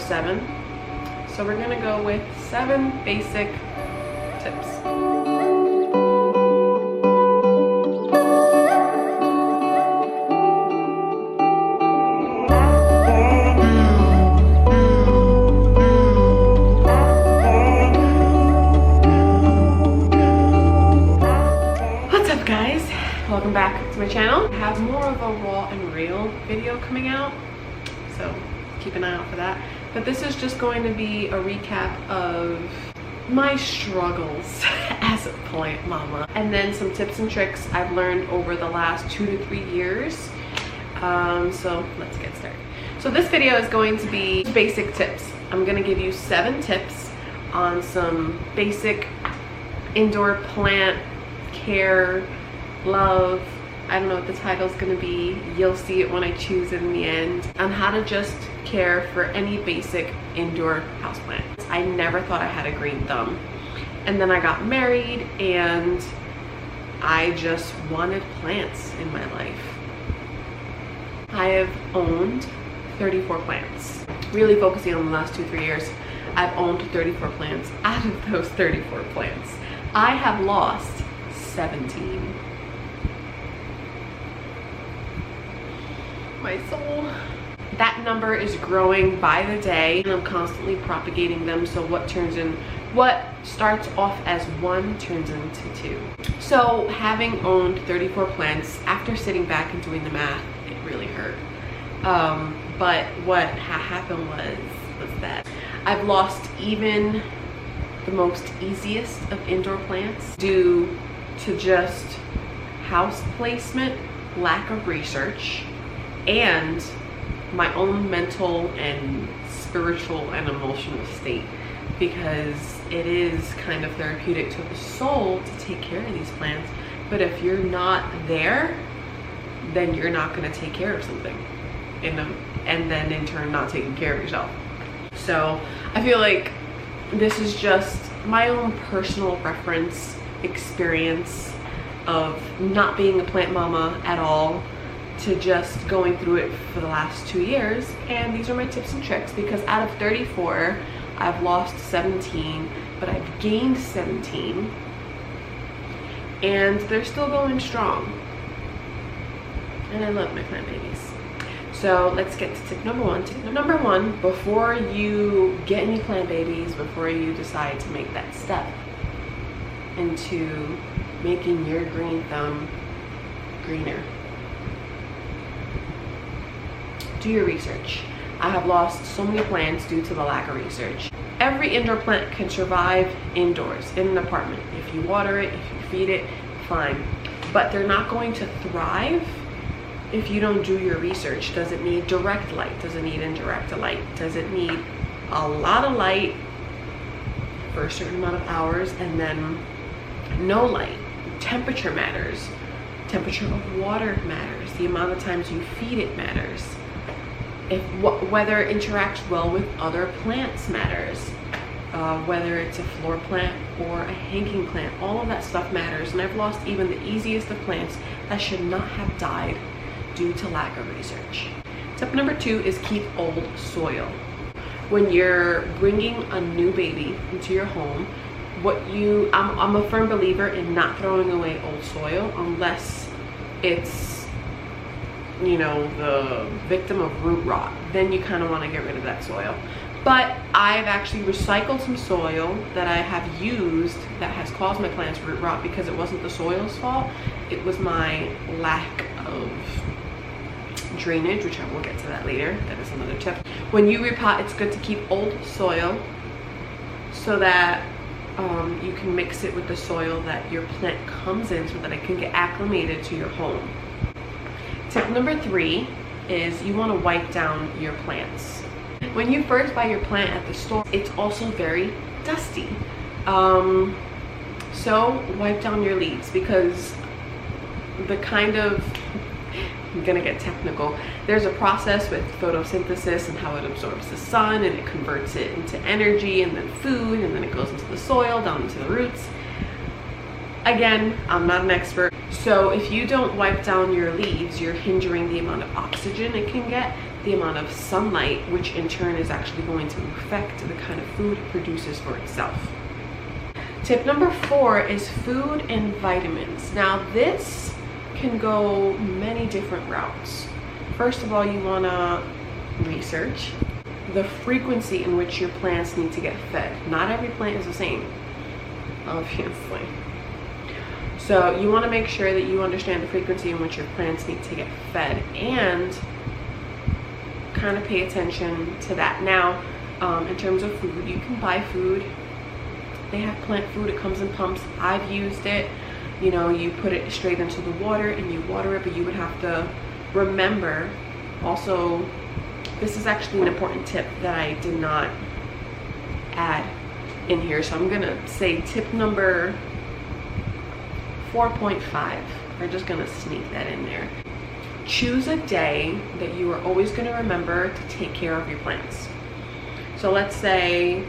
7. So we're gonna go with 7 basic tips. What's up, guys? Welcome back to my channel. I have more of a raw and real video coming out, so keep an eye out for that. But this is just going to be a recap of my struggles as a plant mama, and then some tips and tricks I've learned over the last 2 to 3 years. So let's get started. So this video is going to be basic tips. I'm going to give you 7 tips on some basic indoor plant care, love. I don't know what the title's gonna be. You'll see it when I choose it in the end. On how to just care for any basic indoor houseplant. I never thought I had a green thumb. And then I got married and I just wanted plants in my life. I have owned 34 plants. Really focusing on the last 2-3 years, I've owned 34 plants. Out of those 34 plants, I have lost 17. My soul. That number is growing by the day, and I'm constantly propagating them. So what starts off as 1 turns into 2. So having owned 34 plants, after sitting back and doing the math, it really hurt. But what happened was that I've lost even the most easiest of indoor plants due to just house placement, lack of research, and my own mental and spiritual and emotional state, because it is kind of therapeutic to the soul to take care of these plants. But if you're not there, then you're not going to take care of something, and then in turn not taking care of yourself. So I feel like this is just my own personal reference experience of not being a plant mama at all to just going through it for the last 2 years. And these are my tips and tricks, because out of 34 I've lost 17, but I've gained 17, and they're still going strong, and I love my plant babies. So let's get to tip number 1. Tip number 1, before you get any plant babies, before you decide to make that step into making your green thumb greener, do your research. I have lost so many plants due to the lack of research. Every indoor plant can survive indoors in an apartment. If you water it, if you feed it, fine. But they're not going to thrive if you don't do your research. Does it need direct light? Does it need indirect light? Does it need a lot of light for a certain amount of hours and then no light? Temperature matters. Temperature of water matters. The amount of times you feed it matters. Whether it interacts well with other plants matters. Whether it's a floor plant or a hanging plant, all of that stuff matters. And I've lost even the easiest of plants that should not have died due to lack of research. Tip number 2 is keep old soil. When you're bringing a new baby into your home, I'm a firm believer in not throwing away old soil unless it's, you know, the victim of root rot. Then you kind of want to get rid of that soil. But I've actually recycled some soil that I have used that has caused my plants root rot, because it wasn't the soil's fault. It was my lack of drainage, which I will get to that later. That is another tip. When you repot, it's good to keep old soil so that you can mix it with the soil that your plant comes in, so that it can get acclimated to your home. Tip number 3 is you want to wipe down your plants. When you first buy your plant at the store, it's also very dusty. So wipe down your leaves, because the kind of, I'm gonna get technical, there's a process with photosynthesis and how it absorbs the sun and it converts it into energy and then food, and then it goes into the soil, down into the roots. Again, I'm not an expert, So if you don't wipe down your leaves, you're hindering the amount of oxygen it can get, the amount of sunlight, which in turn is actually going to affect the kind of food it produces for itself. Tip number 4 is food and vitamins. Now this can go many different routes. First of all, you want to research the frequency in which your plants need to get fed. Not every plant is the same, obviously. So you want to make sure that you understand the frequency in which your plants need to get fed and kind of pay attention to that. Now, in terms of food, you can buy food. They have plant food. It comes in pumps. I've used it. You know, you put it straight into the water and you water it, but you would have to remember also, this is actually an important tip that I did not add in here. So I'm gonna say tip number 4.5. We're just gonna sneak that in there. Choose a day that you are always gonna remember to take care of your plants. So let's say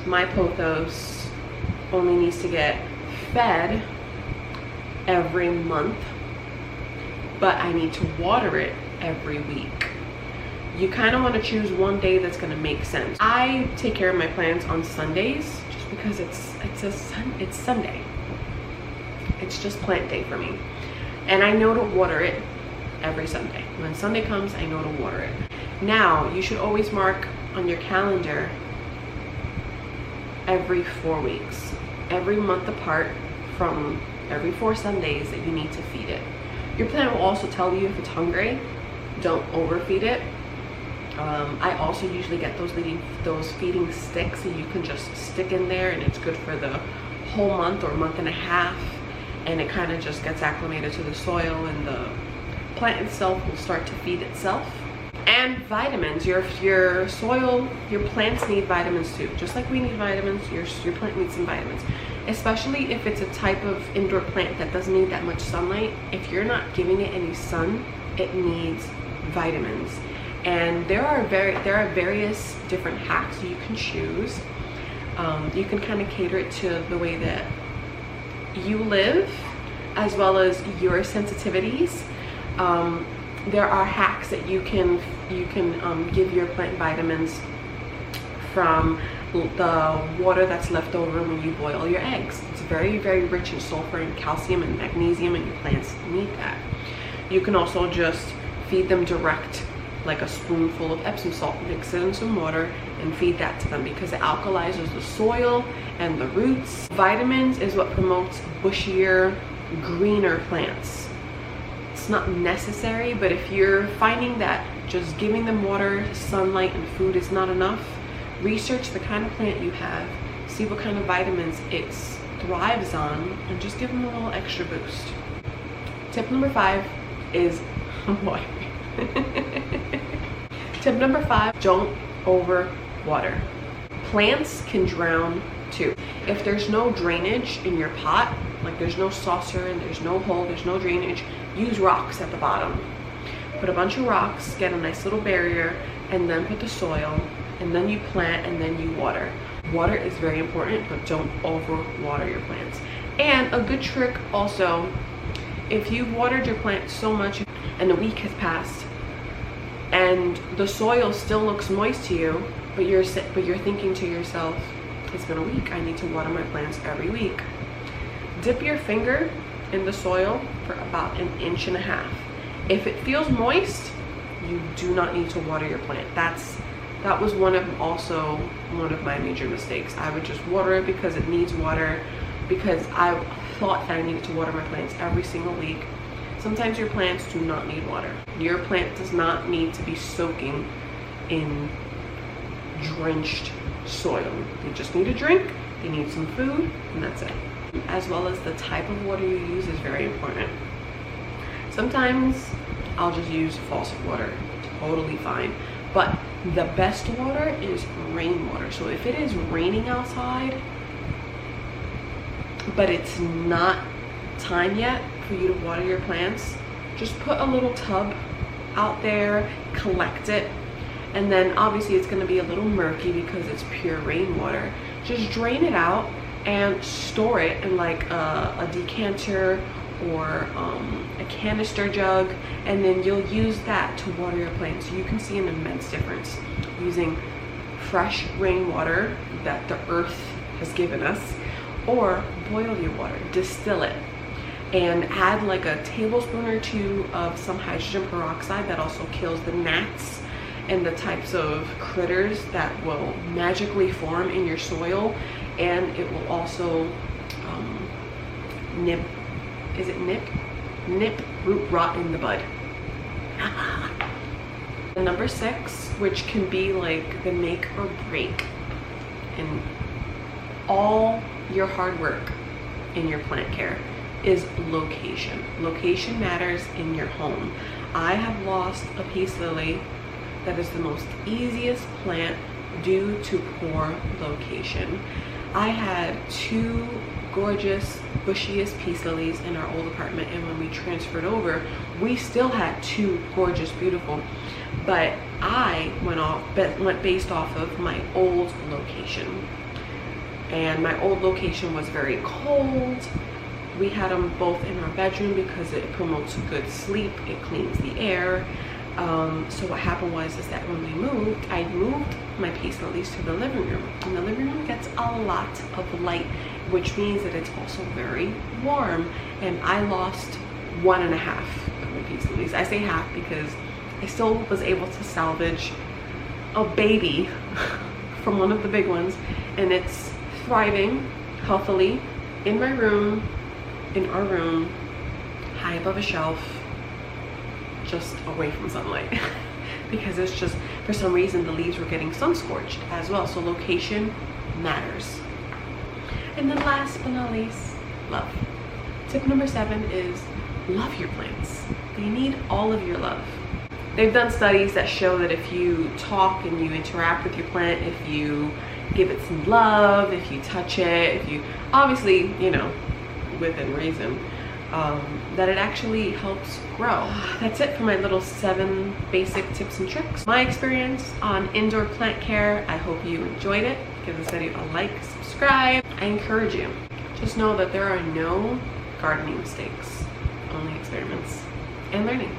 my pothos only needs to get fed every month, but I need to water it every week. You kind of want to choose one day that's going to make sense. I take care of my plants on Sundays just because it's Sunday. It's just plant day for me. And I know to water it every Sunday. When Sunday comes, I know to water it. Now, you should always mark on your calendar every 4 weeks. Every month apart from every 4 Sundays that you need to feed it. Your plant will also tell you if it's hungry. Don't overfeed it. I also usually get those feeding sticks that you can just stick in there, and it's good for the whole month or month and a half, and it kind of just gets acclimated to the soil, and the plant itself will start to feed itself. And vitamins, your soil, your plants need vitamins too. Just like we need vitamins, your plant needs some vitamins. Especially if it's a type of indoor plant that doesn't need that much sunlight. If you're not giving it any sun, it needs vitamins. And there are various different hacks you can choose. You can kind of cater it to the way that you live, as well as your sensitivities. There are hacks that you can give your plant vitamins from the water that's left over when you boil your eggs. It's very, very rich in sulfur and calcium and magnesium, and your plants need that. You can also just feed them direct, like a spoonful of Epsom salt, mix it in some water and feed that to them, because it alkalizes the soil and the roots. Vitamins is what promotes bushier, greener plants. It's not necessary, but if you're finding that just giving them water, sunlight, and food is not enough, research the kind of plant you have, see what kind of vitamins it thrives on, and just give them a little extra boost. Tip number 5 is water. Tip number 5, don't over water. Plants can drown too. If there's no drainage in your pot, like there's no saucer and there's no hole, there's no drainage, use rocks at the bottom. Put a bunch of rocks, get a nice little barrier, and then put the soil, and then you plant, and then you water. Water is very important, but don't over water your plants. And a good trick also, if you've watered your plant so much and a week has passed and the soil still looks moist to you, but you're thinking to yourself, it's been a week, I need to water my plants every week. Dip your finger in the soil for about 1.5 inches. If it feels moist, you do not need to water your plant. That was one of my major mistakes. I would just water it because it needs water, because I thought that I needed to water my plants every single week. Sometimes your plants do not need water. Your plant does not need to be soaking in drenched soil. They just need a drink, they need some food, and that's it. As well as the type of water you use is very important. Sometimes I'll just use faucet water, totally fine. But the best water is rainwater. So if it is raining outside, but it's not time yet for you to water your plants, just put a little tub out there, collect it, and then obviously it's going to be a little murky because it's pure rainwater. Just drain it out and store it in like a decanter or a canister jug, and then you'll use that to water your plants. So you can see an immense difference using fresh rainwater that the earth has given us, or boil your water, distill it, and add like a tablespoon or two of some hydrogen peroxide that also kills the gnats and the types of critters that will magically form in your soil. And it will also nip root rot in the bud. Number 6, which can be like the make or break in all your hard work in your plant care, is location. Location matters in your home. I have lost a peace lily that is the most easiest plant due to poor location. I had 2 gorgeous bushiest peace lilies in our old apartment, and when we transferred over we still had 2 gorgeous, beautiful, but I went based off of my old location, and my old location was very cold. We had them both in our bedroom because it promotes good sleep, it cleans the air. So what happened was that when we moved, I moved my peace lilies to the living room, and the living room gets a lot of light, which means that it's also very warm, and I lost 1.5 of my peace lilies. I say half because I still was able to salvage a baby from one of the big ones, and it's thriving healthily in my room, in our room, high above a shelf, just away from sunlight because it's just, for some reason, the leaves were getting sun scorched as well. So location matters. And then last but not least, love. Tip number 7 is love your plants. They need all of your love. They've done studies that show that if you talk and you interact with your plant, if you give it some love, if you touch it, if you, obviously, you know, within reason, that it actually helps grow. That's it for my little 7 basic tips and tricks. My experience on indoor plant care. I hope you enjoyed it. Give this video a like, subscribe. I encourage you. Just know that there are no gardening mistakes, only experiments and learning.